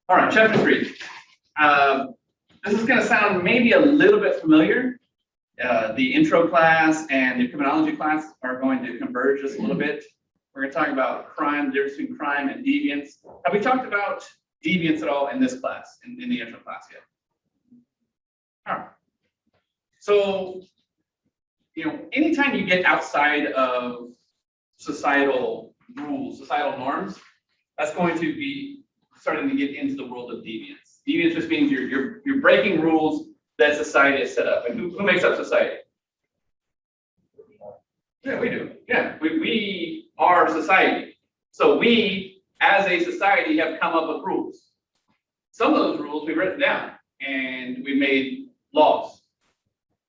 All right, chapter 3. This is going to sound maybe a little bit familiar. The intro class and the criminology class are going to converge just a little bit. We're going to talk about crime, the difference between crime and deviance. Have we talked about deviance at all in this class, in the intro class yet? All right. So, anytime you get outside of societal rules, societal norms, that's going to be starting to get into the world of deviance. Deviance just means you're breaking rules that society has set up. And who makes up society? Yeah, we do. Yeah, we are society. So we, as a society, have come up with rules. Some of those rules we've written down and we made laws.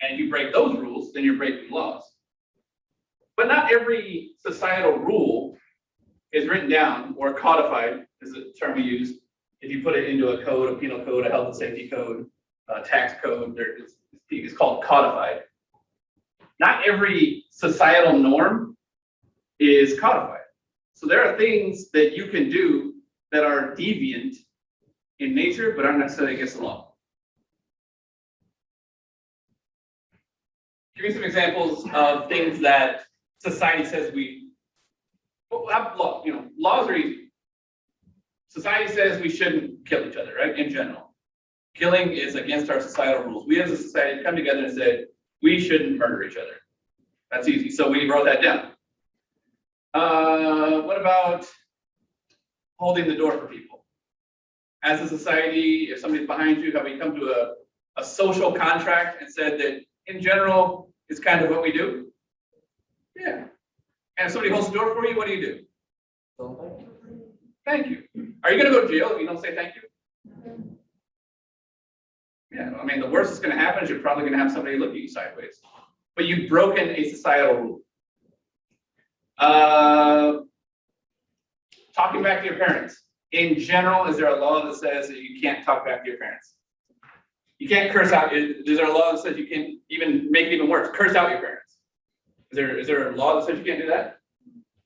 And if you break those rules, then you're breaking laws. But not every societal rule is written down or codified, is the term we use. If you put it into a code, a penal code, a health and safety code, a tax code, it's called codified. Not every societal norm is codified. So there are things that you can do that are deviant in nature, but aren't necessarily against the law. Give me some examples of things that society says laws are easy. Society says we shouldn't kill each other, right? In general. Killing is against our societal rules. We as a society come together and said, we shouldn't murder each other. That's easy. So we wrote that down. What about holding the door for people? As a society, if somebody's behind you, have we come to a social contract and said that in general, it's kind of what we do? Yeah. And if somebody holds the door for you, what do you do? Thank you. Are you going to go to jail if you don't say thank you? Yeah, I mean, the worst that's going to happen is you're probably going to have somebody look at you sideways. But you've broken a societal rule. Talking back to your parents. In general, is there a law that says that you can't talk back to your parents? You can't curse out. Is there a law that says you can even make it even worse? Curse out your parents. Is there a law that says you can't do that?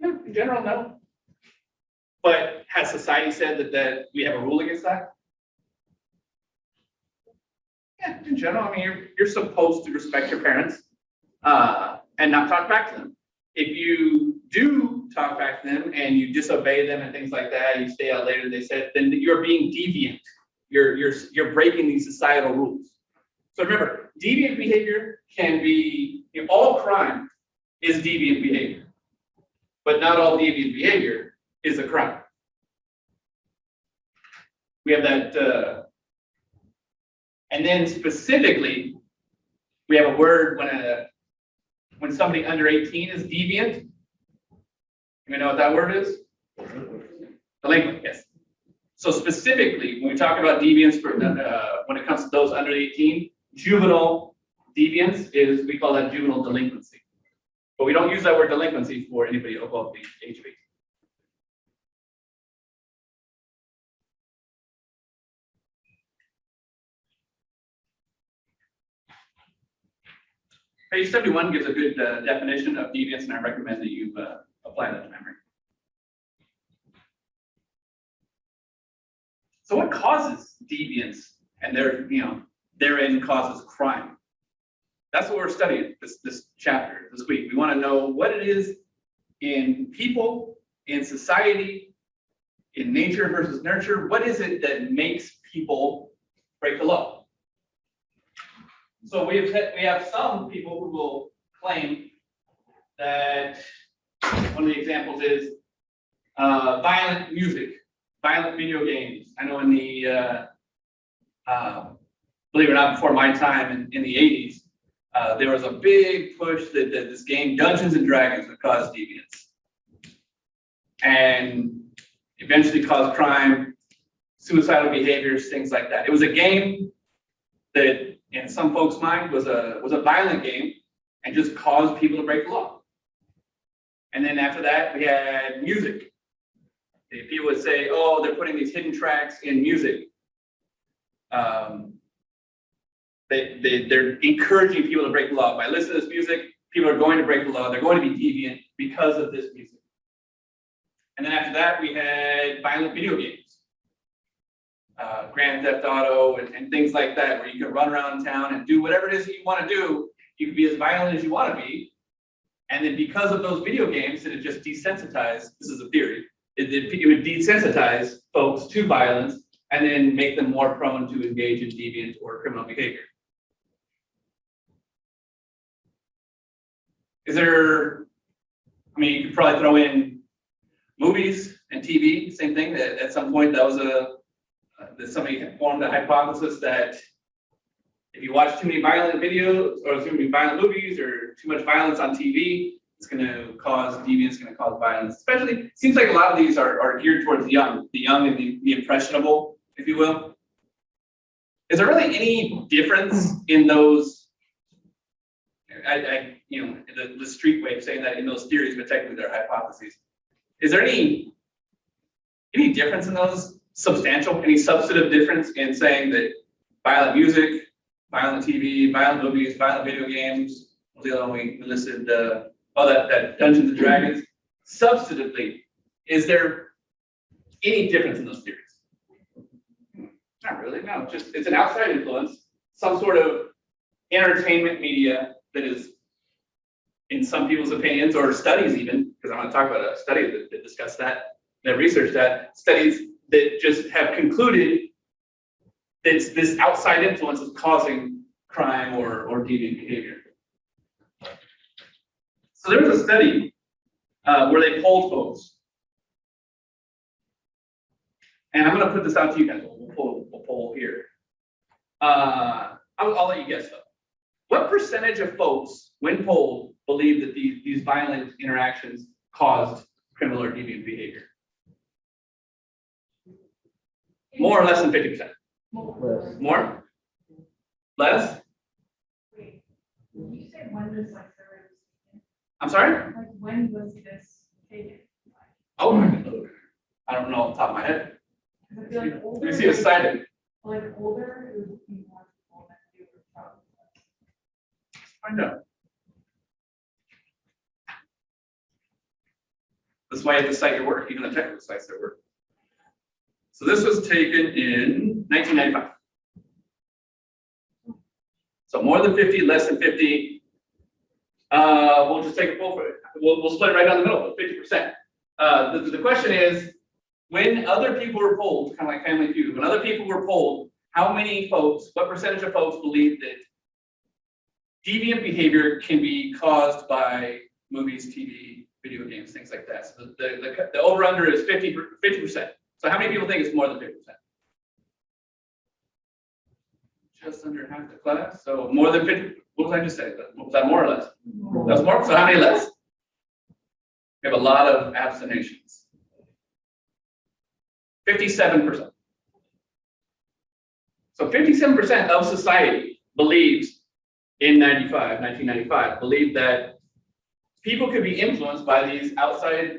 No, in general, no. But has society said that we have a rule against that? Yeah, in general, I mean, you're supposed to respect your parents and not talk back to them. If you do talk back to them and you disobey them and things like that, you stay out later, they said, then you're being deviant. You're breaking these societal rules. So remember, deviant behavior can be, all crime is deviant behavior, but not all deviant behavior is a crime. We have that, and then specifically, we have a word when somebody under 18 is deviant. You know what that word is? Delinquent, yes. So specifically, when we talk about deviance when it comes to those under 18, juvenile deviance is, we call that juvenile delinquency. But we don't use that word delinquency for anybody above the age of 18. Page 71 gives a good definition of deviance, and I recommend that you apply that to memory. So what causes deviance and therein causes crime? That's what we're studying this chapter, this week. We want to know what it is in people, in society, in nature versus nurture. What is it that makes people break the law? So we have some people who will claim that one of the examples is violent music, violent video games. I know in the, believe it or not, before my time in the 80s, there was a big push that this game, Dungeons and Dragons, would cause deviance. And eventually caused crime, suicidal behaviors, things like that. It was a game that, in some folks' mind, was a violent game and just caused people to break the law. And then after that, we had music. People would say, oh, they're putting these hidden tracks in music. They're encouraging people to break the law. By listening to this music, people are going to break the law. They're going to be deviant because of this music. And then after that, we had violent video games. Grand Theft Auto and things like that, where you can run around town and do whatever it is that you want to do. You can be as violent as you want to be. And then because of those video games, it just desensitized, this is a theory, it would desensitize folks to violence and then make them more prone to engage in deviant or criminal behavior. Is there, I mean, you could probably throw in movies and TV, same thing, that at some point that was that somebody had formed a hypothesis that if you watch too many violent videos or too many violent movies or too much violence on TV, it's going to cause deviance, it's going to cause violence. Especially, it seems like a lot of these are geared towards the young and the impressionable, if you will. Is there really any difference in those? You know, the street way of saying that in those theories, but technically they're hypotheses. Is there any difference in those? Substantial, any substantive difference in saying that violent music, violent TV, violent movies, violent video games, the other one we listed, that Dungeons and Dragons, substantively, is there any difference in those theories? Not really, no, just it's an outside influence, some sort of entertainment media that is, in some people's opinions, or studies even, because I'm going to talk about a study that discussed that, that researched that, studies that just have concluded that this outside influence is causing crime or deviant behavior. So there was a study where they polled folks. And I'm going to put this out to you guys. We'll poll here. I'll let you guess though. What percentage of folks, when polled, believe that these violent interactions caused criminal or deviant behavior? More or less than 50%? Less. More? Less? Wait, you said when was like the I'm sorry? like when was this taken? Oh, I don't know off the top of my head. Because I feel like older. Let me see a cited. Like older, it would be more people that do with problems. Find out. That's why you have to cite your work, even the technical cites their work. So this was taken in 1995. So more than 50, less than 50. We'll just take a poll for it. We'll split it right down the middle, 50%. The question is, when other people were polled, kind of like Family Feud, when other people were polled, how many folks, what percentage of folks believe that deviant behavior can be caused by movies, TV, video games, things like that? So the over-under is 50%. So how many people think it's more than 50%? Just under half the class. So more than 50. What was I just saying? Was that more or less? That was more. So how many less? We have a lot of abstentions. 57%. So 57% of society believes in 1995, believed that people could be influenced by these outside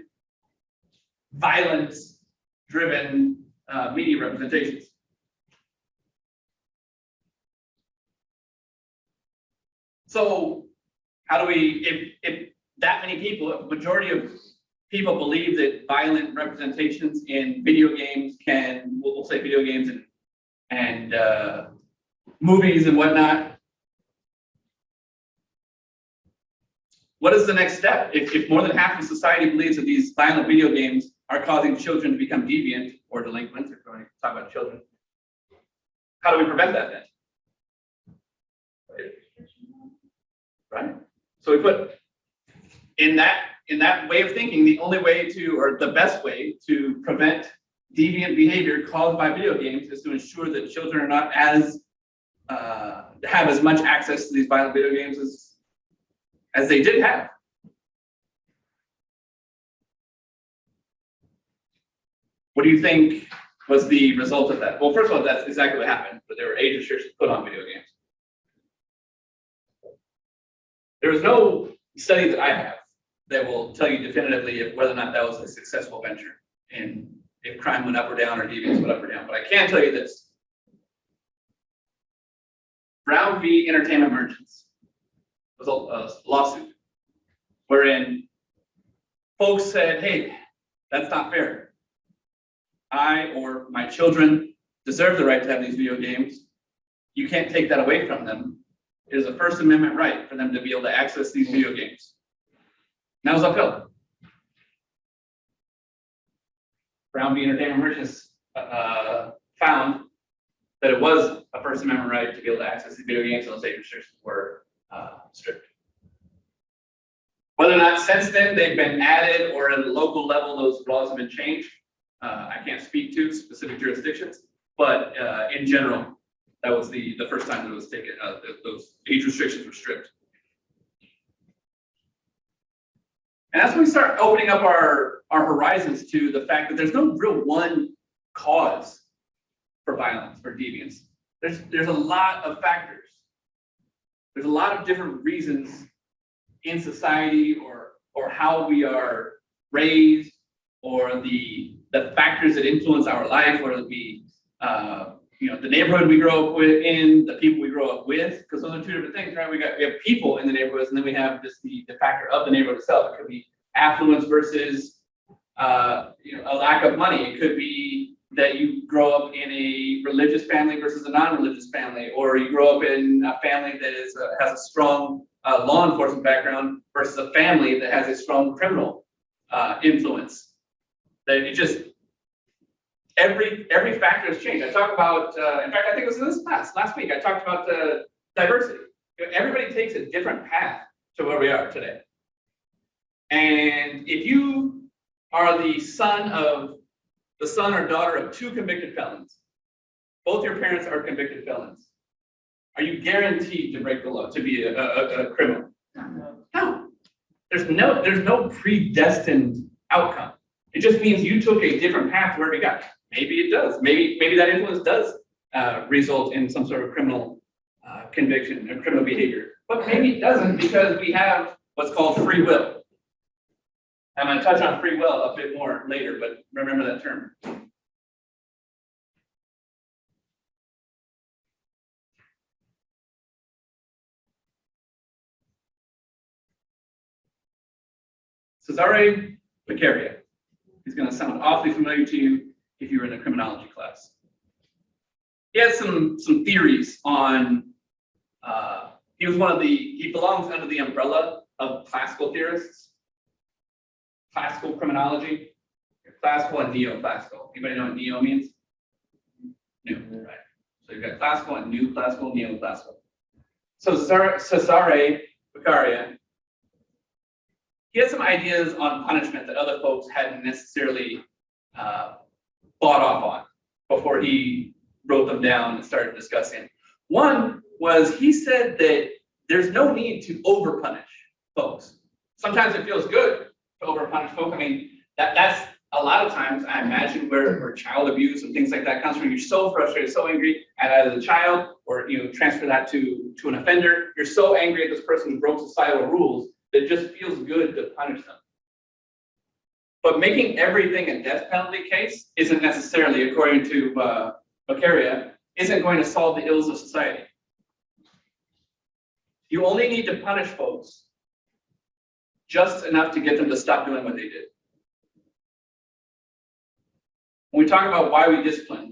violence-driven media representations. So how do we, if that many people, a majority of people believe that violent representations in video games can, we'll say video games and movies and whatnot, what is the next step? If more than half of society believes that these violent video games are causing children to become deviant or delinquent, if we're going to talk about children, how do we prevent that then? Right? So we put in that way of thinking, the only way to, or the best way to prevent deviant behavior caused by video games is to ensure that children are not as have as much access to these violent video games as they did have. What do you think was the result of that? Well, first of all, that's exactly what happened, but there were age restrictions put on video games. There was no study that I have that will tell you definitively if whether or not that was a successful venture and if crime went up or down or deviance went up or down. But I can tell you this. Brown v. Entertainment Merchants was a lawsuit wherein folks said, hey, that's not fair. I or my children deserve the right to have these video games. You can't take that away from them. It is a First Amendment right for them to be able to access these video games. And that was uphill. Brown v. Entertainment Merchants found that it was a First Amendment right to be able to access these video games, and those age restrictions were strict. Whether or not since then they've been added or at a local level those laws have been changed, I can't speak to specific jurisdictions, but in general, that was the first time that it was taken, those age restrictions were stripped. And that's when we start opening up our horizons to the fact that there's no real one cause for violence, for deviance. There's a lot of factors. There's a lot of different reasons in society or how we are raised or the factors that influence our life, or the the neighborhood we grow up in, the people we grow up with, because those are two different things, right? We have people in the neighborhoods, and then we have just the factor of the neighborhood itself. It could be affluence versus a lack of money. It could be that you grow up in a religious family versus a non-religious family, or you grow up in a family that has a strong law enforcement background versus a family that has a strong criminal influence. That it just every factor has changed. I talk about, in fact, I think it was in this class last week. I talked about diversity. Everybody takes a different path to where we are today. And if you are the son or daughter of two convicted felons, both your parents are convicted felons, are you guaranteed to break the law, to be a criminal? No. There's no predestined outcome. It just means you took a different path where we got. Maybe it does. Maybe that influence does result in some sort of criminal conviction or criminal behavior. But maybe it doesn't, because we have what's called free will. I'm going to touch on free will a bit more later, but remember that term. Cesare Beccaria is going to sound awfully familiar to you if you were in a criminology class. He has some theories on, he belongs under the umbrella of classical theorists, classical criminology, classical and neoclassical. Anybody know what neo means? New, right? So you've got classical and new classical, neoclassical. So Cesare Beccaria, he had some ideas on punishment that other folks hadn't necessarily bought off on before he wrote them down and started discussing. One was, he said that there's no need to overpunish folks. Sometimes it feels good to overpunish folks. I mean, that's a lot of times, I imagine, where child abuse and things like that comes from. You're so frustrated, so angry at either the child, or transfer that to an offender. You're so angry at this person who broke societal rules that it just feels good to punish them. But making everything a death penalty case isn't necessarily, according to Beccaria, isn't going to solve the ills of society. You only need to punish folks just enough to get them to stop doing what they did. When we talk about why we discipline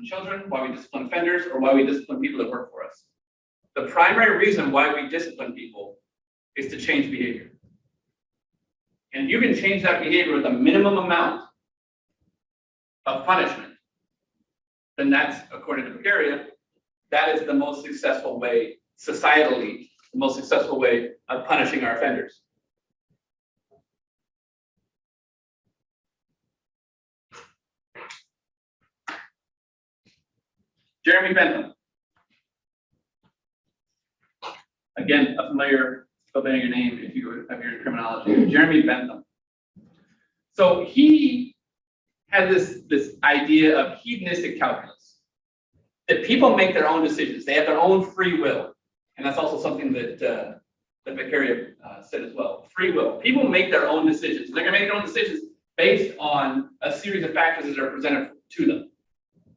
children, why we discipline offenders, or why we discipline people that work for us, the primary reason why we discipline people is to change behavior. And if you can change that behavior with a minimum amount of punishment, then that's, according to Beccaria, that is the most successful way, societally, the most successful way of punishing our offenders. Jeremy Bentham. Again, a familiar name if you're in criminology. Jeremy Bentham. So he had this idea of hedonistic calculus, that people make their own decisions. They have their own free will. And that's also something that Beccaria said as well. Free will. People make their own decisions. They're going to make their own decisions based on a series of factors that are presented to them.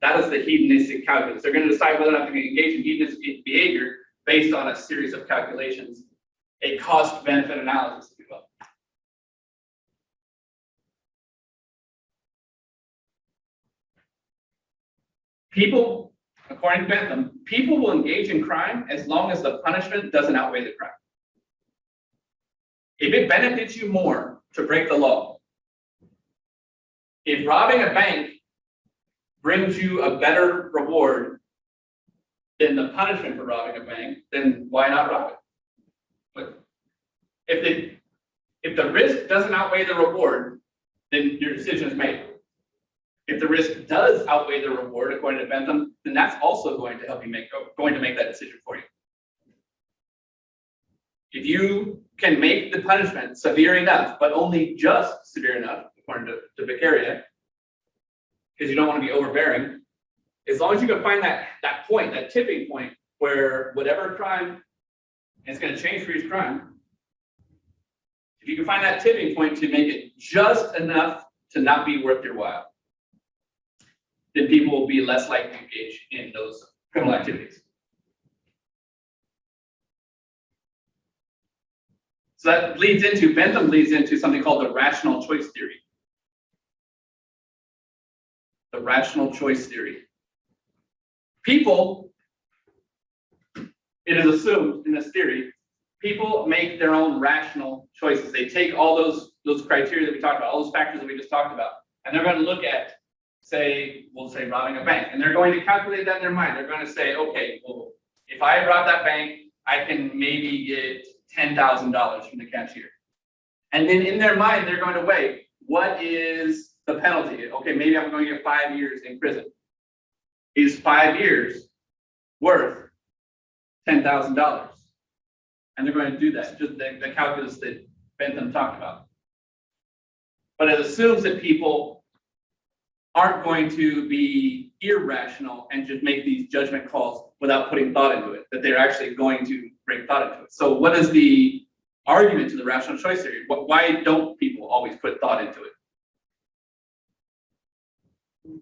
That is the hedonistic calculus. They're going to decide whether or not they're going to engage in hedonistic behavior based on a series of calculations, a cost-benefit analysis, if you will. People, according to Bentham, people will engage in crime as long as the punishment doesn't outweigh the crime. If it benefits you more to break the law, if robbing a bank brings you a better reward than the punishment for robbing a bank, then why not rob it? But if the risk doesn't outweigh the reward, then your decision is made. If the risk does outweigh the reward, according to Bentham, then that's also going to help you make that decision for you. If you can make the punishment severe enough, but only just severe enough, according to Beccaria, because you don't want to be overbearing, as long as you can find that point, that tipping point, where whatever crime is going to change for each crime, if you can find that tipping point to make it just enough to not be worth your while, then people will be less likely to engage in those criminal activities. So that Bentham leads into something called the rational choice theory. The rational choice theory. People, it is assumed in this theory, people make their own rational choices. They take all those criteria that we talked about, all those factors that we just talked about, and they're going to look at, we'll say robbing a bank, and they're going to calculate that in their mind. They're going to say, okay, well, if I rob that bank, I can maybe get $10,000 from the cashier. And then in their mind, they're going to weigh, what is the penalty? Okay, maybe I'm going to get 5 years in prison. Is 5 years worth $10,000? And they're going to do that, just the calculus that Bentham talked about. But it assumes that people aren't going to be irrational and just make these judgment calls without putting thought into it, that they're actually going to bring thought into it. So what is the argument to the rational choice theory? Why don't people always put thought into it?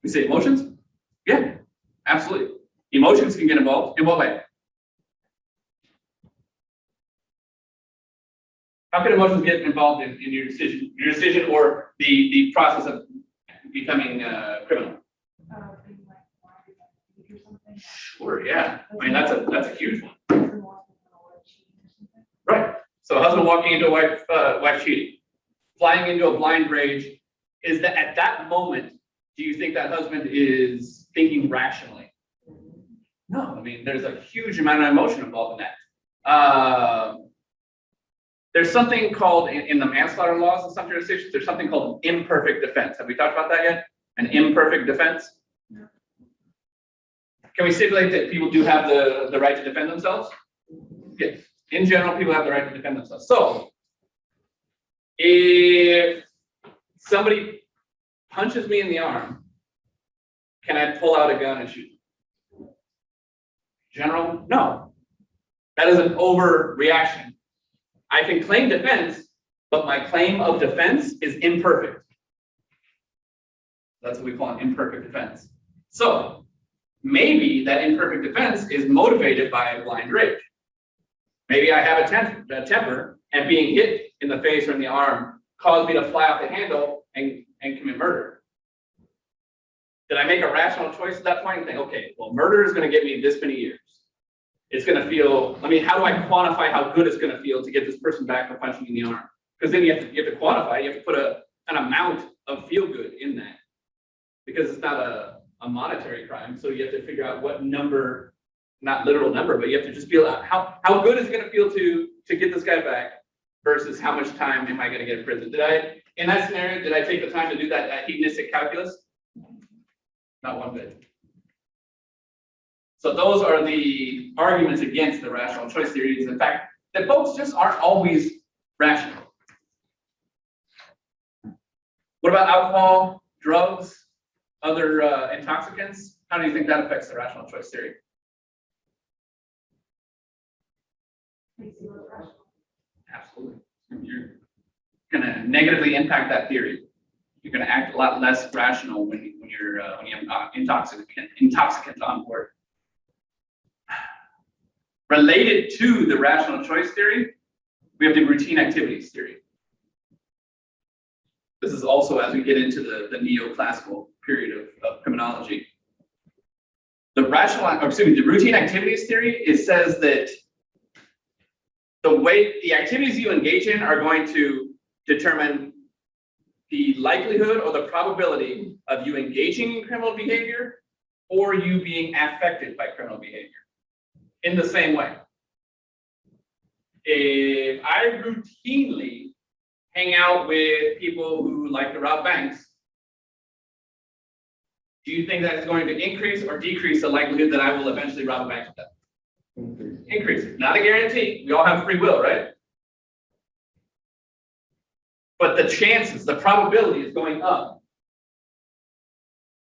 We say emotions? Yeah, absolutely. Emotions can get involved. In what way? How can emotions get involved in your decision? Your decision or the process of becoming criminal? Being like blinded by the heat or something. Sure, yeah. I mean, that's a huge one. Husband walking in a white sheet or something. Right. So a husband walking into a wife cheating, flying into a blind rage, is that at that moment, do you think that husband is thinking rationally? No, I mean, there's a huge amount of emotion involved in that. There's something called, in the manslaughter laws in some jurisdictions, there's something called an imperfect defense. Have we talked about that yet? An imperfect defense? No. Can we stipulate that people do have the right to defend themselves? Yes. In general, people have the right to defend themselves. So, if somebody punches me in the arm, can I pull out a gun and shoot them? General, no. That is an overreaction. I can claim defense, but my claim of defense is imperfect. That's what we call an imperfect defense. So maybe that imperfect defense is motivated by a blind rage. Maybe I have a temper, and being hit in the face or in the arm caused me to fly off the handle and commit murder. Did I make a rational choice at that point and think, okay, well, murder is going to get me this many years? It's going to feel, I mean, how do I quantify how good it's going to feel to get this person back for punching me in the arm? Because then you have to quantify, you have to put an amount of feel good in that. Because it's not a monetary crime, so you have to figure out what number, not literal number, but you have to just feel out how good is it going to feel to get this guy back versus how much time am I going to get in prison? In that scenario, did I take the time to do that hedonistic calculus? Not one bit. So those are the arguments against the rational choice theories. In fact, that folks just aren't always rational. What about alcohol, drugs, other intoxicants? How do you think that affects the rational choice theory? Makes you look rational. Absolutely. You're going to negatively impact that theory. You're going to act a lot less rational when you have intoxicants on board. Related to the rational choice theory, we have the routine activities theory. This is also as we get into the neoclassical period of criminology. the routine activities theory, it says that the activities you engage in are going to determine the likelihood or the probability of you engaging in criminal behavior or you being affected by criminal behavior in the same way. If I routinely hang out with people who like to rob banks, do you think that's going to increase or decrease the likelihood that I will eventually rob a bank with them? Increase. Not a guarantee. We all have free will, right? But the chances, the probability is going up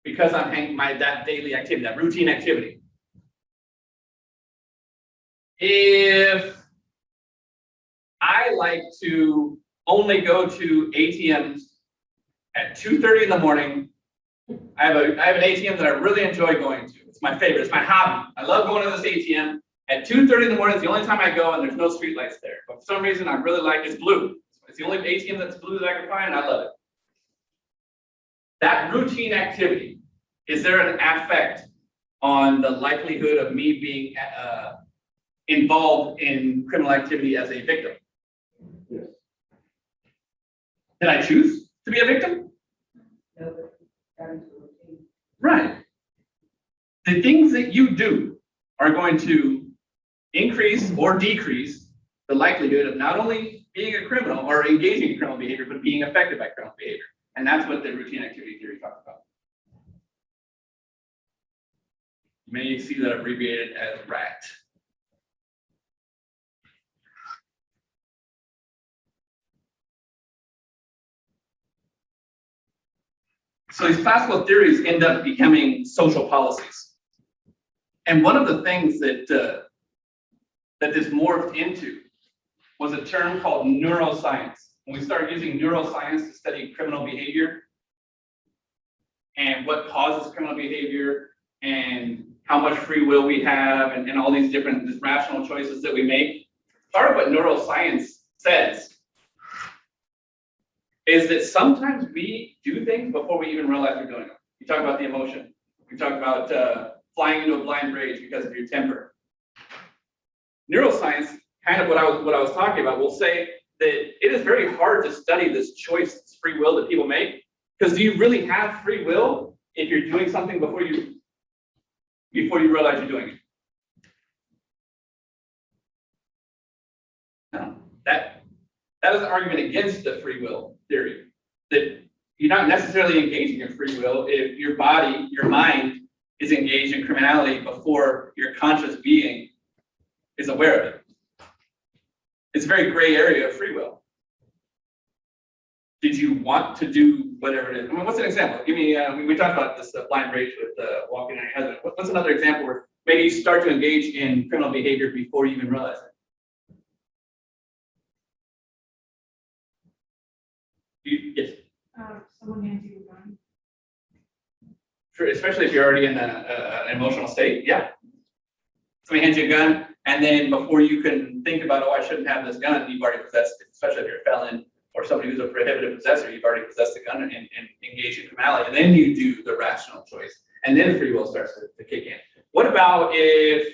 because I'm hanging that daily activity, that routine activity. If I like to only go to ATMs at 2:30 in the morning, I have an ATM that I really enjoy going to. It's my favorite. It's my hobby. I love going to this ATM at 2:30 in the morning. It's the only time I go, and there's no street lights there. But for some reason, I really like it's blue. It's the only ATM that's blue that I can find. I love it. That routine activity, is there an effect on the likelihood of me being involved in criminal activity as a victim? Yes. Did I choose to be a victim? No, but that is a routine. Right. The things that you do are going to increase or decrease the likelihood of not only being a criminal or engaging in criminal behavior, but being affected by criminal behavior. And that's what the routine activity theory talks about. You may see that abbreviated as RAT. So these classical theories end up becoming social policies. And one of the things that this morphed into was a term called neuroscience. When we started using neuroscience to study criminal behavior and what causes criminal behavior and how much free will we have and all these different rational choices that we make, part of what neuroscience says is that sometimes we do things before we even realize we're doing them. You talk about the emotion. You talk about flying into a blind rage because of your temper. Neuroscience, kind of what I was talking about, will say that it is very hard to study this choice, this free will that people make, because do you really have free will if you're doing something before you realize you're doing it? No, that is an argument against the free will theory, that you're not necessarily engaging in free will if your body, your mind is engaged in criminality before your conscious being is aware of it. It's a very gray area of free will. Did you want to do whatever it is? I mean, what's an example? Give me, we talked about this blind rage with walking on your husband. What's another example where maybe you start to engage in criminal behavior before you even realize it? Yes. Someone hands you a gun. Sure, especially if you're already in an emotional state. Yeah. Somebody hands you a gun, and then before you can think about, oh, I shouldn't have this gun, you've already possessed it, especially if you're a felon or somebody who's a prohibited possessor, you've already possessed the gun and engaged in criminality, and then you do the rational choice, and then free will starts to kick in. What about if,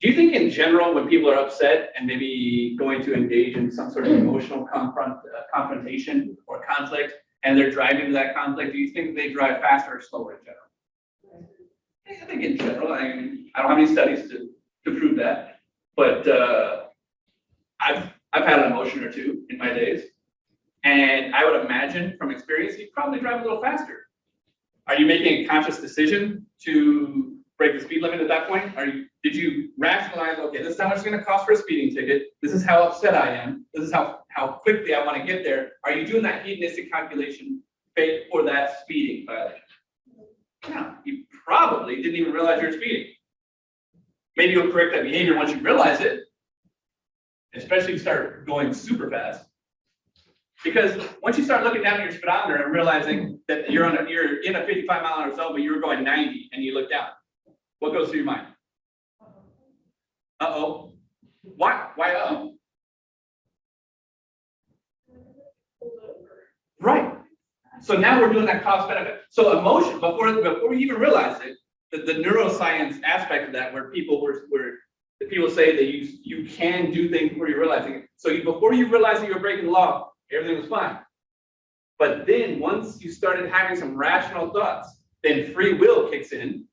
do you think in general when people are upset and maybe going to engage in some sort of emotional confrontation or conflict, and they're driving to that conflict, do you think they drive faster or slower in general? I think in general, I don't have any studies to prove that, but I've had an emotion or two in my days, and I would imagine from experience you probably drive a little faster. Are you making a conscious decision to break the speed limit at that point? Did you rationalize, okay, this is how much it's going to cost for a speeding ticket, this is how upset I am, this is how quickly I want to get there? Are you doing that hedonistic calculation for that speeding violation? No, you probably didn't even realize you're speeding. Maybe you'll correct that behavior once you realize it, especially if you start going super fast. Because once you start looking down at your speedometer and realizing that you're in a 55-mile-an-hour zone, but you were going 90 and you look down, what goes through your mind? Uh-oh. Why? Why uh-oh? Right. So now we're doing that cost benefit. So emotion, before you even realize it, the neuroscience aspect of that, where people the people say that you can do things before you realize it. So before you realize that you're breaking the law, everything was fine. But then once you started having some rational thoughts, then free will kicks in,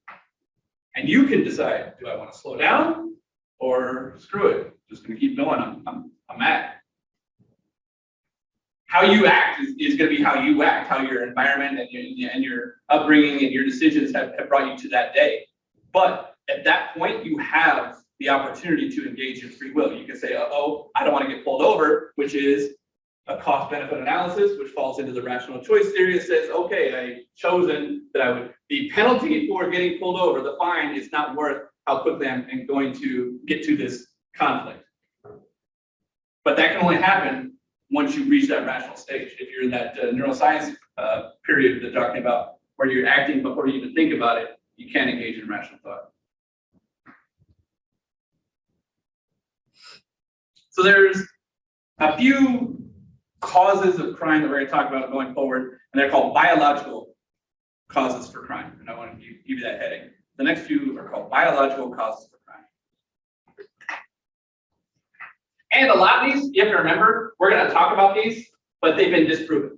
and you can decide, do I want to slow down or screw it? Just gonna keep going. I'm mad. How you act is going to be how you act, how your environment and your upbringing and your decisions have brought you to that day. But at that point, you have the opportunity to engage in free will. You can say, oh, I don't want to get pulled over, which is a cost benefit analysis, which falls into the rational choice theory. It says, okay, I've chosen that the penalty for getting pulled over, the fine, is not worth how quickly I'm going to get to this conflict. But that can only happen once you reach that rational stage. If you're in that neuroscience period they're talking about, where you're acting before you even think about it, you can't engage in rational thought. So there's a few causes of crime that we're going to talk about going forward, and they're called biological causes for crime. And I want to give you that heading. The next few are called biological causes for crime. And a lot of these, you have to remember, we're going to talk about these, but they've been disproven.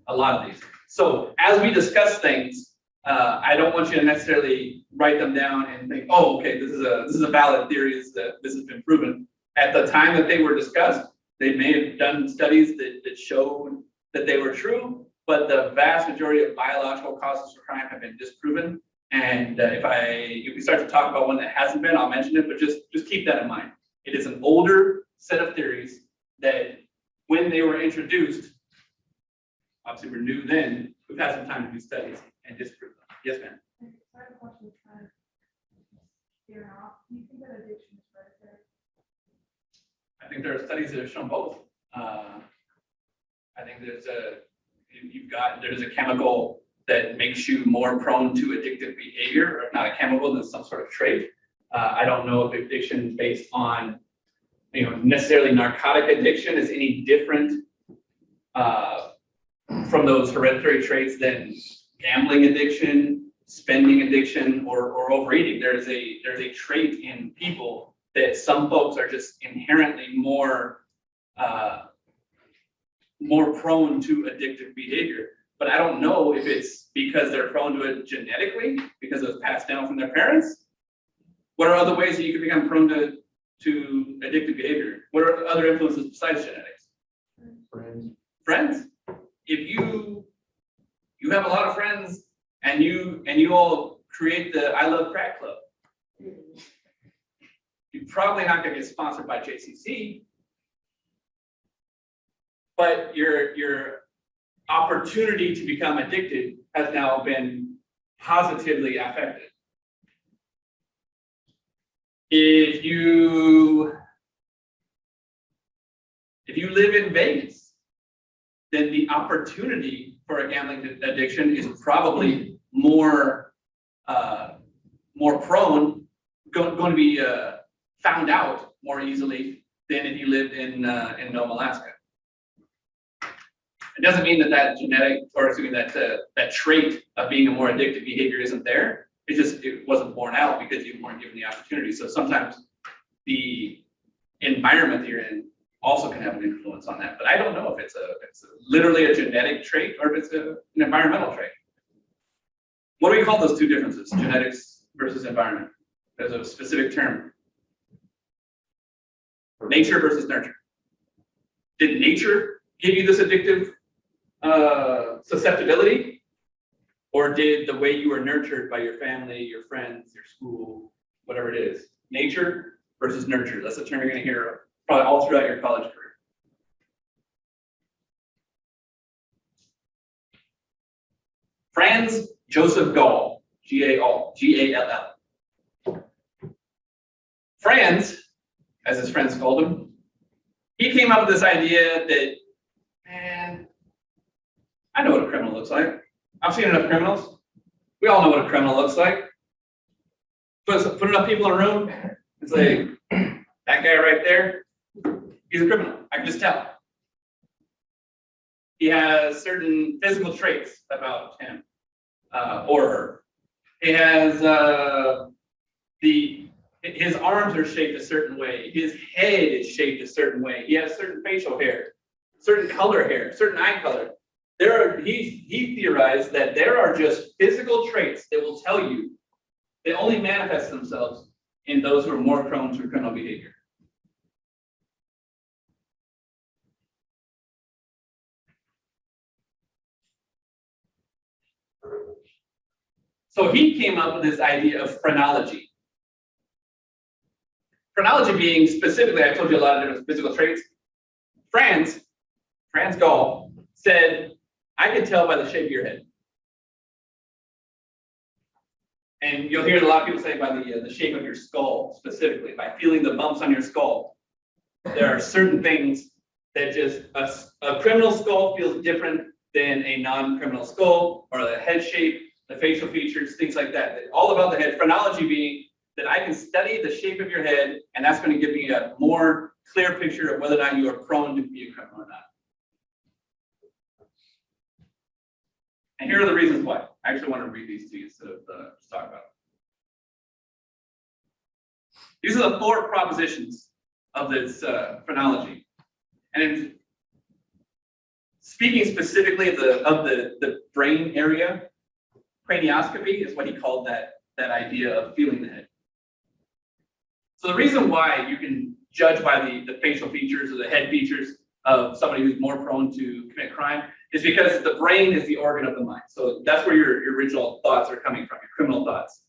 A lot of these. So as we discuss things, I don't want you to necessarily write them down and think, oh, okay, this is a valid theory. This has been proven. At the time that they were discussed, they may have done studies that showed that they were true, but the vast majority of biological causes for crime have been disproven. And if we start to talk about one that hasn't been, I'll mention it, but just keep that in mind. It is an older set of theories that, when they were introduced, obviously we're new then, we've had some time to do studies and disprove them. Yes, ma'am. I have a question kind of veering off. Do you think that addiction is hereditary? I think there are studies that have shown both. I think there's a chemical that makes you more prone to addictive behavior, or if not a chemical, then some sort of trait. I don't know if addiction is based on, necessarily narcotic addiction is any different from those hereditary traits than gambling addiction, spending addiction, or overeating. There's a trait in people that some folks are just inherently more prone to addictive behavior. But I don't know if it's because they're prone to it genetically, because it was passed down from their parents. What are other ways that you can become prone to addictive behavior? What are other influences besides genetics? Friends. If you have a lot of friends and you all create the I Love Crack Club, you're probably not going to get sponsored by JCC, but your opportunity to become addicted has now been positively affected. If you live in Vegas, then the opportunity for a gambling addiction is probably more prone, going to be found out more easily than if you lived in Nome, Alaska. It doesn't mean that genetic, or excuse me, that trait of being a more addictive behavior isn't there. It wasn't borne out because you weren't given the opportunity. So sometimes the environment that you're in also can have an influence on that. But I don't know if it's literally a genetic trait or if it's an environmental trait. What do we call those two differences? Genetics versus environment. There's a specific term. Nature versus nurture. Did nature give you this addictive susceptibility? Or did the way you were nurtured by your family, your friends, your school, whatever it is? Nature versus nurture. That's a term you're going to hear probably all throughout your college career. Franz Joseph Gall, G-A-L-L. Franz, as his friends called him, he came up with this idea that, man, I know what a criminal looks like. I've seen enough criminals. We all know what a criminal looks like. Put enough people in a room, it's like, that guy right there, he's a criminal. I can just tell. He has certain physical traits about him or her. He has his arms are shaped a certain way. His head is shaped a certain way. He has certain facial hair, certain color hair, certain eye color. He theorized that there are just physical traits that will tell you they only manifest themselves in those who are more prone to criminal behavior. So he came up with this idea of phrenology. Phrenology being specifically, I told you a lot of different physical traits. Franz Gall said, I can tell by the shape of your head. And you'll hear a lot of people say by the shape of your skull, specifically, by feeling the bumps on your skull. There are certain things that just, a criminal skull feels different than a non-criminal skull, or the head shape, the facial features, things like that. All about the head. Phrenology being that I can study the shape of your head, and that's going to give me a more clear picture of whether or not you are prone to be a criminal or not. And here are the reasons why. I actually want to read these to you instead of just talk about it. These are the 4 propositions of this phrenology. And in speaking specifically of the brain area, cranioscopy is what he called that idea of feeling the head. So the reason why you can judge by the facial features or the head features of somebody who's more prone to commit crime is because the brain is the organ of the mind. So that's where your original thoughts are coming from, your criminal thoughts.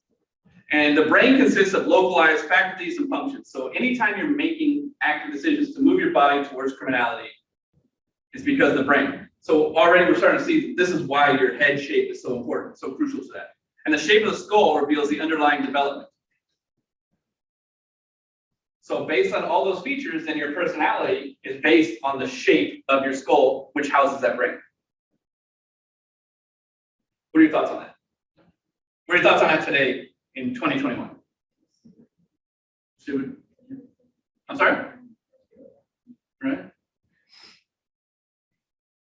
And the brain consists of localized faculties and functions. So anytime you're making active decisions to move your body towards criminality, it's because of the brain. So already we're starting to see this is why your head shape is so important, so crucial to that. And the shape of the skull reveals the underlying development. So based on all those features, then your personality is based on the shape of your skull, which houses that brain. What are your thoughts on that? What are your thoughts on that today in 2021? Stupid. I'm sorry? Right?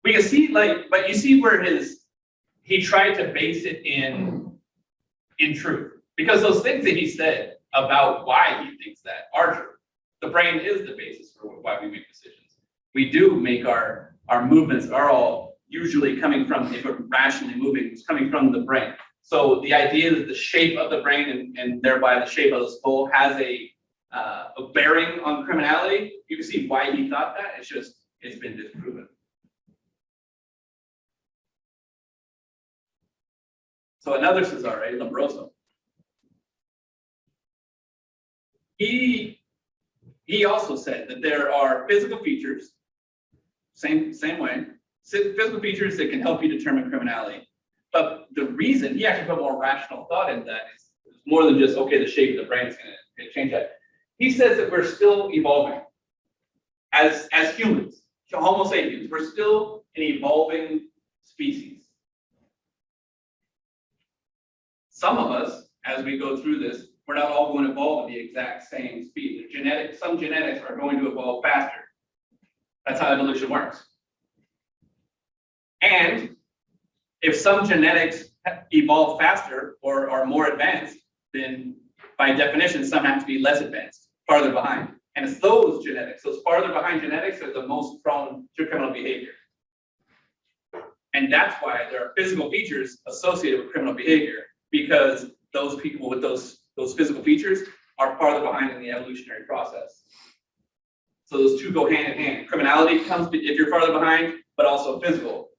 We can see, but you see where he tried to base it in truth. Because those things that he said about why he thinks that are true. The brain is the basis for why we make decisions. We do make our movements are all usually coming from, if we're rationally moving, it's coming from the brain. So the idea that the shape of the brain and thereby the shape of the skull has a bearing on criminality, you can see why he thought that. It's been disproven. So another Cesare, Lombroso, he also said that there are physical features, same way, physical features that can help you determine criminality. But the reason he actually put more rational thought in that is more than just, okay, the shape of the brain is going to change that. He says that we're still evolving as humans, Homo sapiens. We're still an evolving species. Some of us, as we go through this, we're not all going to evolve at the exact same speed. Some genetics are going to evolve faster. That's how evolution works. And if some genetics evolve faster or are more advanced, then by definition, some have to be less advanced, farther behind. And it's those genetics, those farther behind genetics are the most prone to criminal behavior. And that's why there are physical features associated with criminal behavior, because those people with those physical features are farther behind in the evolutionary process. So those two go hand in hand. Criminality comes if you're farther behind, but also physical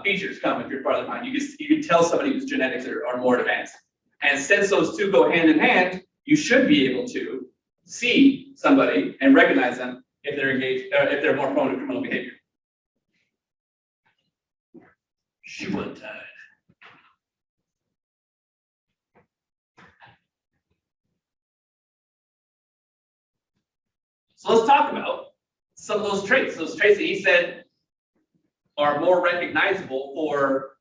features come if you're farther behind. You can tell somebody whose genetics are more advanced. And since those two go hand in hand, you should be able to see somebody and recognize them if they're engaged, if they're more prone to criminal behavior. Shua time. So let's talk about some of those traits that he said are more recognizable for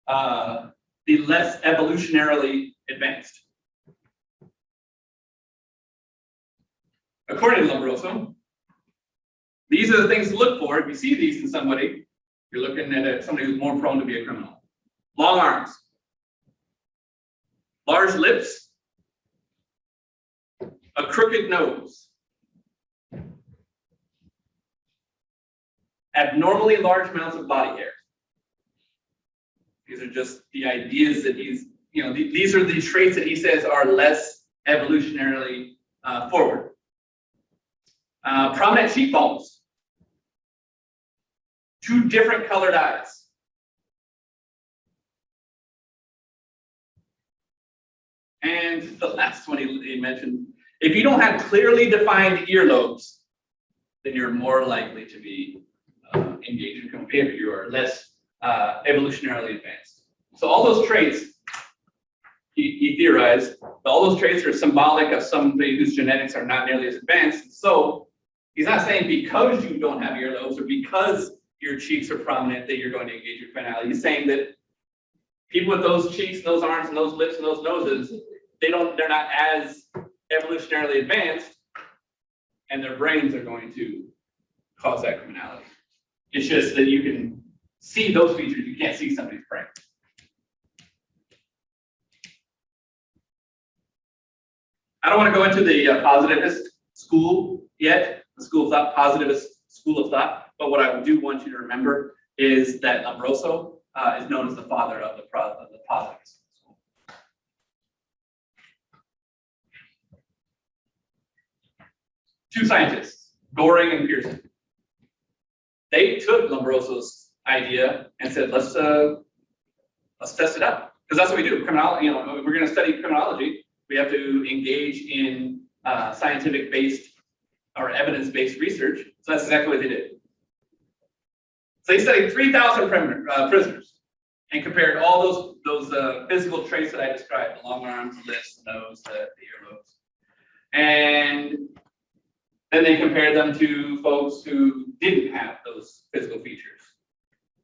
the less evolutionarily advanced. According to Lombroso, these are the things to look for if you see these in somebody. You're looking at somebody who's more prone to be a criminal. Long arms, large lips, a crooked nose, abnormally large amounts of body hair. These are just the ideas that he's, these are the traits that he says are less evolutionarily forward. Prominent cheekbones, 2 different colored eyes. And the last one he mentioned, if you don't have clearly defined earlobes, then you're more likely to be engaged in criminal behavior. You are less evolutionarily advanced. So all those traits, he theorized, all those traits are symbolic of somebody whose genetics are not nearly as advanced. So he's not saying because you don't have earlobes or because your cheeks are prominent that you're going to engage in criminality. He's saying that people with those cheeks, those arms, and those lips, and those noses, they're not as evolutionarily advanced, and their brains are going to cause that criminality. It's just that you can see those features, you can't see somebody's brain. I don't want to go into the positivist school yet, the school of thought, positivist school of thought, but what I do want you to remember is that Lombroso is known as the father of the positivist school. Two scientists, Goring and Pearson. They took Lombroso's idea and said, let's test it out, because that's what we do. Criminology, if we're going to study criminology, we have to engage in scientific-based or evidence-based research. So that's exactly what they did. So they studied 3,000 prisoners and compared all those physical traits that I described: the long arms, the lips, the nose, the earlobes, and then they compared them to folks who didn't have those physical features,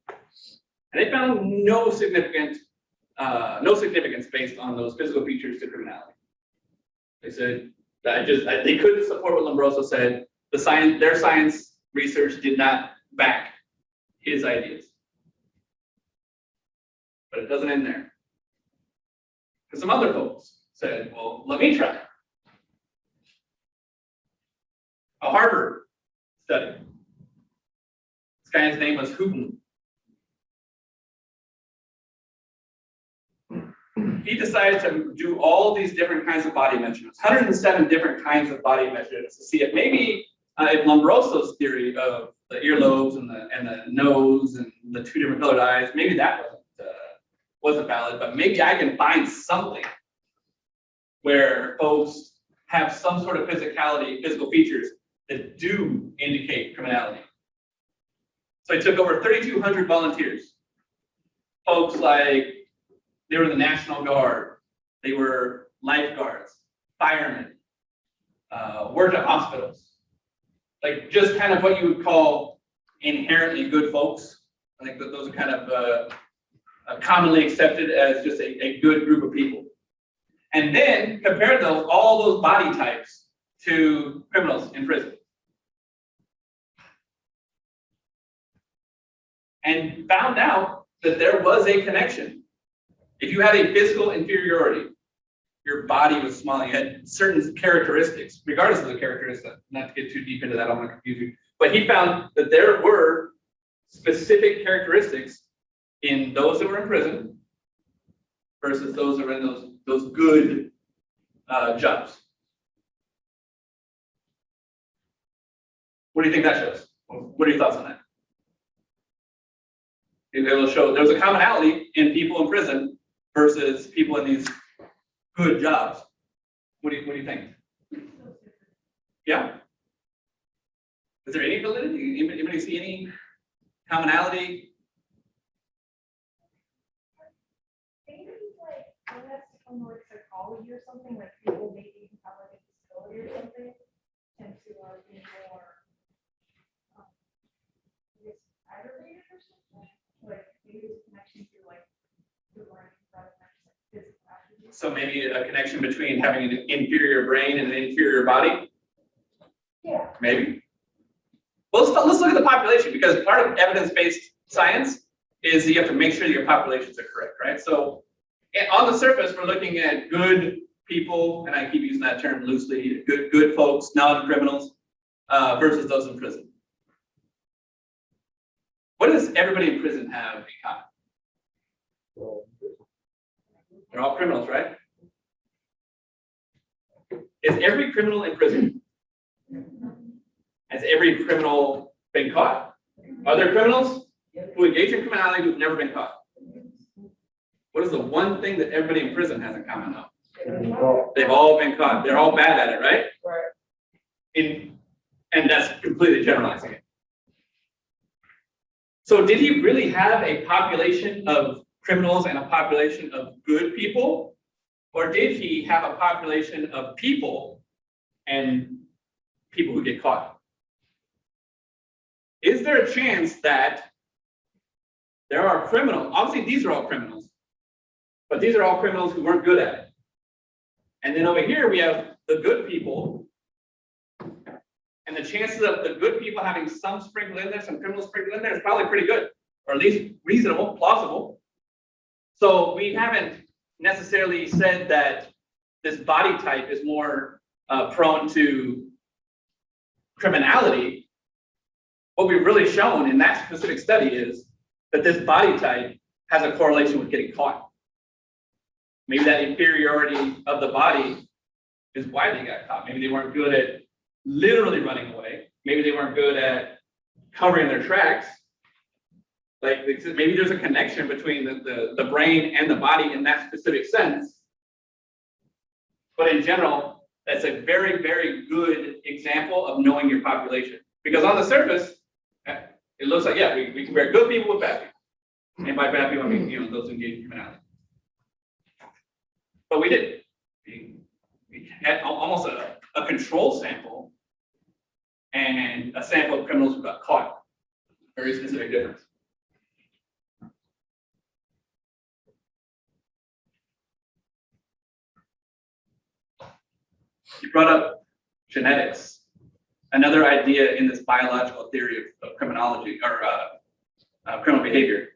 and they found no significance based on those physical features to criminality. They said they couldn't support what Lombroso said. Their science research did not back his ideas. But it doesn't end there. Because some other folks said, well, let me try. A Harvard study. This guy's name was Hooton. He decided to do all these different kinds of body measurements, 107 different kinds of body measurements, to see if maybe if Lombroso's theory of the earlobes and the nose and the 2 different colored eyes, maybe that wasn't valid, but maybe I can find something where folks have some sort of physical features that do indicate criminality. So he took over 3,200 volunteers, folks like they were the National Guard, they were lifeguards, firemen, worked at hospitals, like just kind of what you would call inherently good folks. I think that those are kind of commonly accepted as just a good group of people. And then compared all those body types to criminals in prison. And found out that there was a connection. If you had a physical inferiority, your body was small, you had certain characteristics, regardless of the characteristics, not to get too deep into that, I don't want to confuse you. But he found that there were specific characteristics in those that were in prison versus those that were in those good jobs. What do you think that shows? What are your thoughts on that? It will show there's a commonality in people in prison versus people in these good jobs. What do you think? Yeah? Is there any validity? Anybody see any commonality? Maybe like when that's become more psychology or something, like people maybe have like a disability or something, tend to be more I guess aggravated or something. Like maybe there's a connection to like the learning rather than just like physical attributes. So maybe a connection between having an inferior brain and an inferior body? Yeah. Maybe. Well, let's look at the population, because part of evidence-based science is you have to make sure that your populations are correct, right? So on the surface, we're looking at good people, and I keep using that term loosely, good folks, non-criminals, versus those in prison. What does everybody in prison have in common? They're all criminals, right? Is every criminal in prison? Has every criminal been caught? Are there criminals who engage in criminality who've never been caught? What is the one thing that everybody in prison has in common though? They've all been caught. They're all bad at it, right? And that's completely generalizing it. So did he really have a population of criminals and a population of good people? Or did he have a population of people and people who get caught? Is there a chance that there are criminals? Obviously, these are all criminals, but these are all criminals who weren't good at it. And then over here, we have the good people. And the chances of the good people having some sprinkled in there, some criminals sprinkled in there is probably pretty good, or at least reasonable, plausible. So we haven't necessarily said that this body type is more prone to criminality. What we've really shown in that specific study is that this body type has a correlation with getting caught. Maybe that inferiority of the body is why they got caught. Maybe they weren't good at literally running away. Maybe they weren't good at covering their tracks. Like maybe there's a connection between the brain and the body in that specific sense. But in general, that's a very, very good example of knowing your population. Because on the surface, it looks like, yeah, we compare good people with bad people. And by bad people, I mean, those who engage in criminality. But we didn't. We had almost a control sample and a sample of criminals who got caught. Very specific difference. You brought up genetics, another idea in this biological theory of criminology or criminal behavior.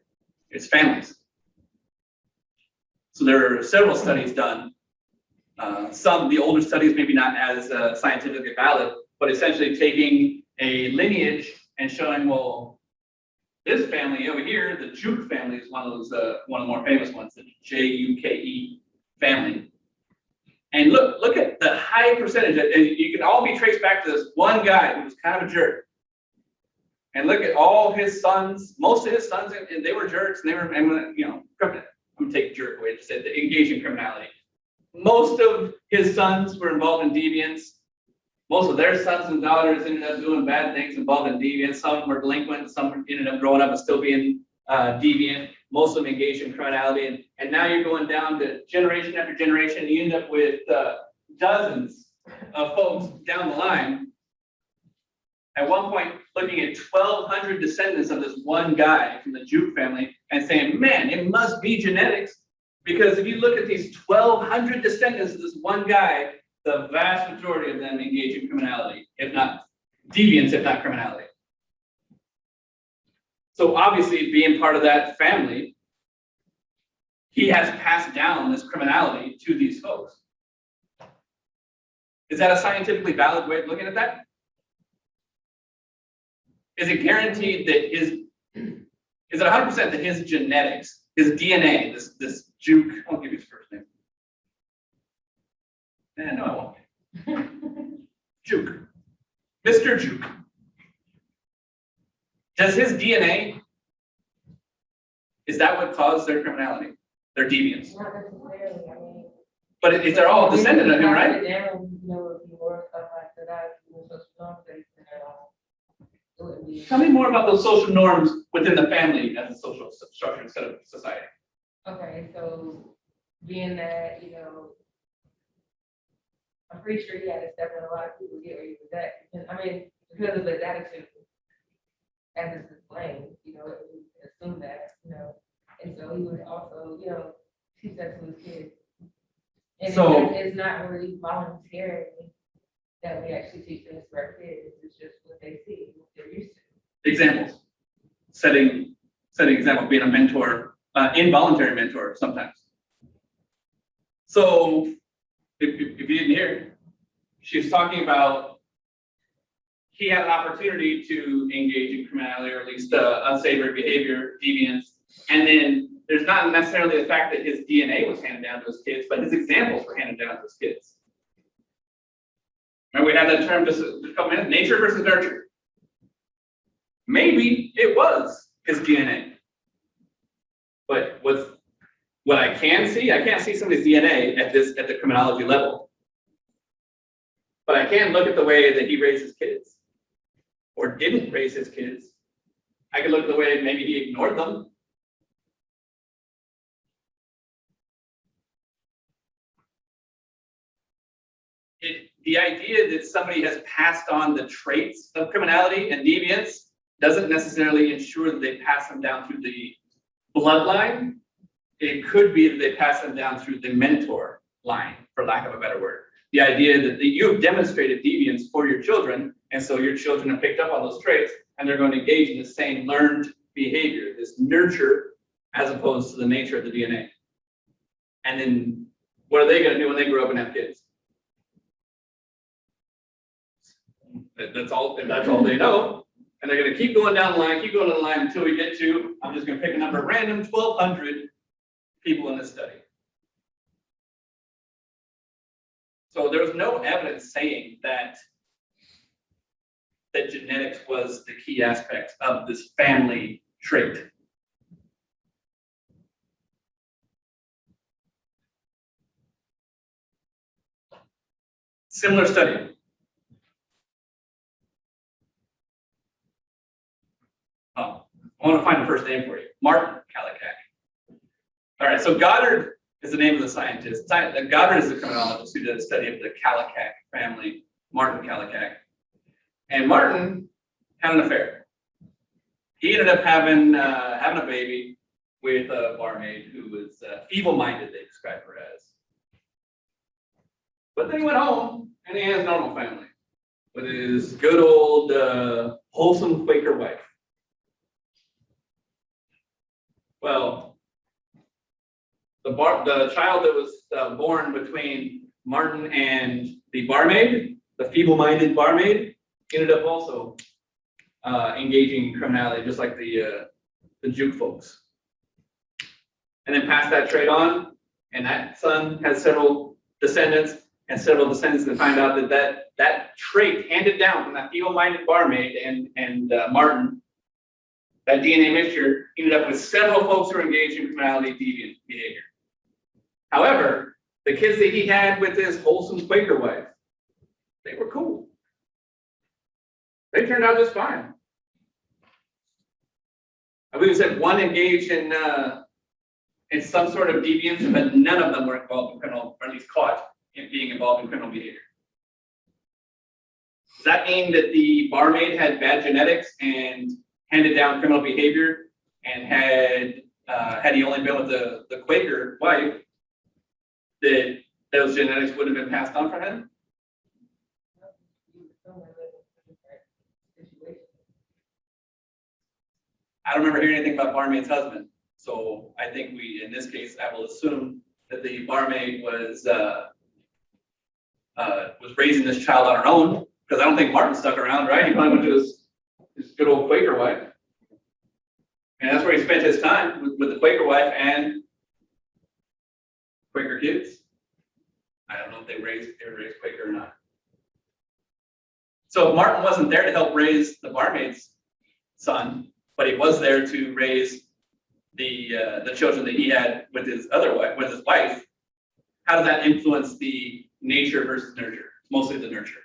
It's families. So there are several studies done. Some, the older studies, maybe not as scientifically valid, but essentially taking a lineage and showing, well, this family over here, the Juke family is one of the more famous ones, the Juke family. And look at the high percentage, and you can all be traced back to this one guy who was kind of a jerk. And look at all his sons, most of his sons, and they were jerks, and they were, I'm gonna take jerk away, just said they engage in criminality. Most of his sons were involved in deviance. Most of their sons and daughters ended up doing bad things involved in deviance. Some were delinquent, some ended up growing up and still being deviant. Most of them engaged in criminality. And now you're going down to generation after generation. You end up with dozens of folks down the line. At one point, looking at 1,200 descendants of this one guy from the Juke family and saying, man, it must be genetics. Because if you look at these 1,200 descendants of this one guy, the vast majority of them engage in criminality, if not deviance, if not criminality. So obviously, being part of that family, he has passed down this criminality to these folks. Is that a scientifically valid way of looking at that? Is it guaranteed that is it 100% that his genetics, his DNA, this Juke, I'll give you his first name. No, I won't. Juke. Mr. Juke. Does his DNA, is that what caused their criminality, their deviance? Not necessarily, I mean. But if they're all descendant of him, right? Tell me more about those social norms within the family as a social structure instead of society. Okay, so being that, I'm pretty sure he had to step in a lot of people get where he was at. I mean, because of his attitude, as it's explained, we assume that, and so he would also, teach that to his kids. And So- it's not really voluntarily that we actually teach this to our kids. It's just what they see, what they're used to. Examples. Setting setting example, being a mentor, involuntary mentor sometimes. So if you didn't hear, she was talking about he had an opportunity to engage in criminality or at least unsavory behavior, deviance, and then there's not necessarily the fact that his DNA was handed down to his kids, but his examples were handed down to his kids. Remember, we had that term just a couple minutes, nature versus nurture. Maybe it was his DNA. But what I can see, I can't see somebody's DNA at the criminology level. But I can look at the way that he raised his kids or didn't raise his kids. I can look at the way maybe he ignored them. The idea that somebody has passed on the traits of criminality and deviance doesn't necessarily ensure that they pass them down through the bloodline. It could be that they pass them down through the mentor line, for lack of a better word. The idea that you've demonstrated deviance for your children, and so your children have picked up on those traits, and they're going to engage in the same learned behavior, this nurture, as opposed to the nature of the DNA. And then what are they going to do when they grow up and have kids? That's all they know. And they're going to keep going down the line, until we get to, I'm just going to pick a number, random 1,200 people in this study. So there was no evidence saying that genetics was the key aspect of this family trait. Similar study. Oh, I want to find the first name for you. Martin Kallikak. All right, so Goddard is the name of the scientist. Goddard is the criminologist who did a study of the Kallikak family, Martin Kallikak. And Martin had an affair. He ended up having a baby with a barmaid who was feeble-minded, they described her as. But then he went home and he has a normal family with his good old wholesome Quaker wife. Well, the child that was born between Martin and the barmaid, the feeble-minded barmaid, ended up also engaging in criminality, just like the juke folks. And then passed that trait on, and that son has several descendants, and find out that trait handed down from that feeble-minded barmaid and Martin, that DNA mixture ended up with several folks who are engaged in criminality, deviant behavior. However, the kids that he had with his wholesome Quaker wife, they were cool. They turned out just fine. I believe it said one engaged in some sort of deviance, but none of them were involved in criminal, or at least caught in being involved in criminal behavior. Does that mean that the barmaid had bad genetics and handed down criminal behavior, and had he only been with the Quaker wife, that those genetics would have been passed on for him? I don't remember hearing anything about barmaid's husband, so I think in this case, I will assume that the barmaid was raising this child on her own, because I don't think Martin stuck around, right? He probably went to his good old Quaker wife. And that's where he spent his time, with the Quaker wife and Quaker kids. I don't know if they were raised Quaker or not. So if Martin wasn't there to help raise the barmaid's son, but he was there to raise the children that he had with his wife, how does that influence the nature versus nurture? Mostly the nurture.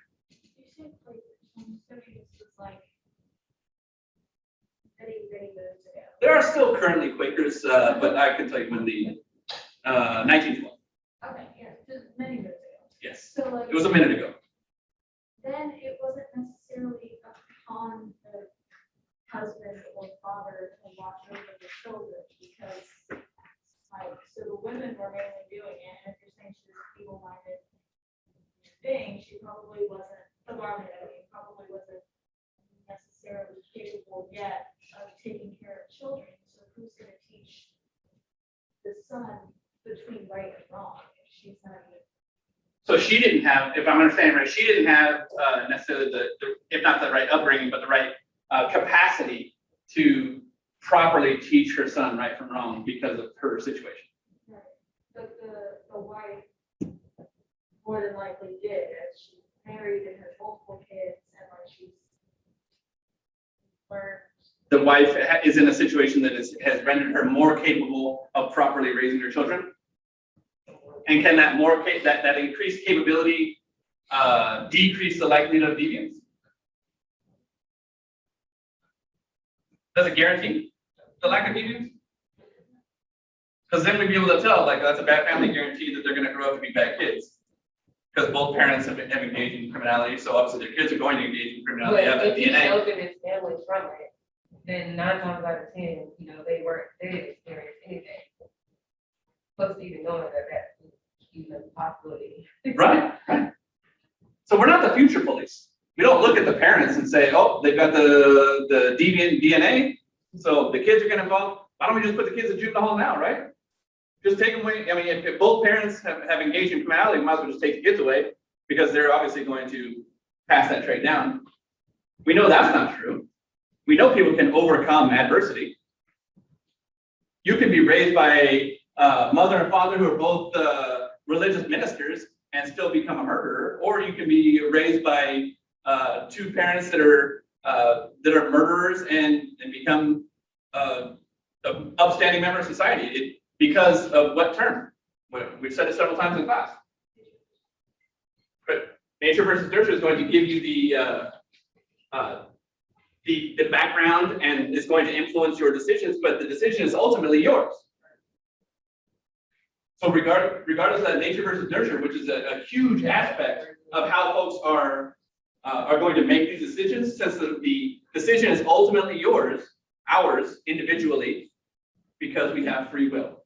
There are still currently Quakers, but I can tell you when the 1912. Okay, yeah, just many years ago. Yes, So like, it was a minute ago. then it wasn't necessarily upon the husband or father to watch over the children, because like, so the women were mainly doing it, and if you're saying she was a feeble-minded thing, she probably wasn't, the barmaid, I mean, probably wasn't necessarily capable yet of taking care of children. So the son between right and wrong. If she's not even. So she didn't have, if I'm understanding right, she didn't have necessarily if not the right upbringing, but the right capacity to properly teach her son right from wrong because of her situation. Right. But the wife more than likely did, as she married and has multiple kids, and like she's learned. The wife is in a situation that has rendered her more capable of properly raising her children. And can that that increased capability decrease the likelihood of deviance? Does it guarantee the lack of deviance? Because then we'd be able to tell, like, that's a bad family guarantee that they're going to grow up to be bad kids. Because both parents have engaged in criminality, so obviously their kids are going to engage in criminality. But Have that if he DNA. sheltered his family from it, then 9 times out of 10, you know, they didn't experience anything. Plus even knowing that that's even a possibility. Right, right. So we're not the future police. We don't look at the parents and say, oh, they've got the deviant DNA, so the kids are going to fall. Why don't we just put the kids in juvenile hall now, right? Just take them away. I mean, if both parents have engaged in criminality, we might as well just take the kids away because they're obviously going to pass that trait down. We know that's not true. We know people can overcome adversity. You can be raised by a mother and father who are both religious ministers and still become a murderer, or you can be raised by 2 parents that are murderers and become an upstanding member of society. Because of what term? We've said it several times in class. But nature versus nurture is going to give you the background and is going to influence your decisions, but the decision is ultimately yours. So regardless of that nature versus nurture, which is a huge aspect of how folks are going to make these decisions, since the decision is ultimately yours, ours individually, because we have free will.